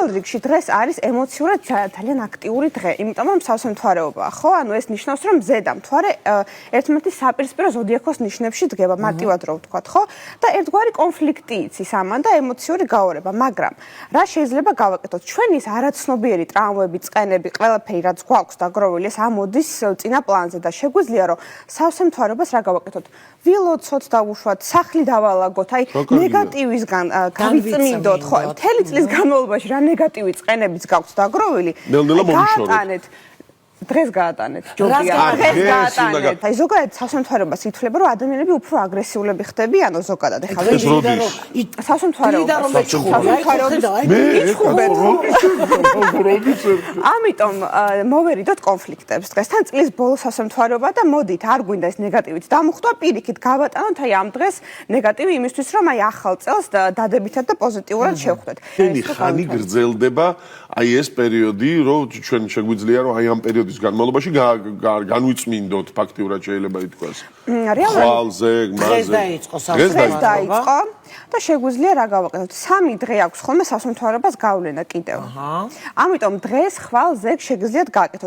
პირველ რიგში დღეს არის ემოციურად ძალიან აქტიური დღე, იმიტომ რომ სავსე მთვარეობაა, ხო? ანუ ეს ნიშნავს, რომ ზედა მთვარე ერთმანეთის საპირისპირო ზოდიაქოს ნიშნებში დგება, მარტივად რო ვთქვათ, ხო? და ერთგვარი კონფლიქტი იცის ამან და ემოციური გაორება, მაგრამ რა შეიძლება გავაკეთოთ? ჩვენ ის არაცნობიერი ტრავმები, წყენები, ყველაფერი რაც გვაქვს დაგროვილი, ეს ამოდის წინა პლანზე და შეგვიძლია რომ სავსე მთვარეობას რა გავაკეთოთ? ვილოცოთ, დავუშვათ, სახლი დავალაგოთ, აი ნეგატივისგან გავიწმინდოთ, ხო? მთელი წლის განმავლობაში რა ნეგატივი წყენებიც გაქვთ დაგროვილი, გაატანეთ. დღეს გაატანეთ. ჯობია, დღეს გაატანეთ. აი ზოგადად სავსე მთვარეობას ითვლება, რომ ადამიანები უფრო აგრესიულები ხდებიან, ზოგადად. ეხლა სავსე ამიტომ მოვერიდოთ კონფლიქტებს. დღესთან წლის ბოლოს სავსე მთვარეობა და მოდით, არ გვინდა ეს ნეგატივით დამუხტვა, პირიქით გავატანოთ აი ამ დღეს ნეგატივი იმისთვის, რომ აი ახალ წელს დადებითად და პოზიტიურად შევხვდეთ. ჩვენი ხანი გრძელდება აი ეს პერიოდი, რომ ჩვენ შეგვიძლია რომ აი ამ პერიოდის განმავლობაში განვიწმინდოთ ფაქტიურად შეიძლება ითქვას. ხვალზე, დღეს დაიწყო და შეგვიძლია რა გავაკეთოთ? 3 დღე აქვს ხოლმე სავსე მთვარეობას გავლენა კიდევ. ამიტომ დღეს ხვალ ზეგ შეგიძლიათ გააკეთოთ.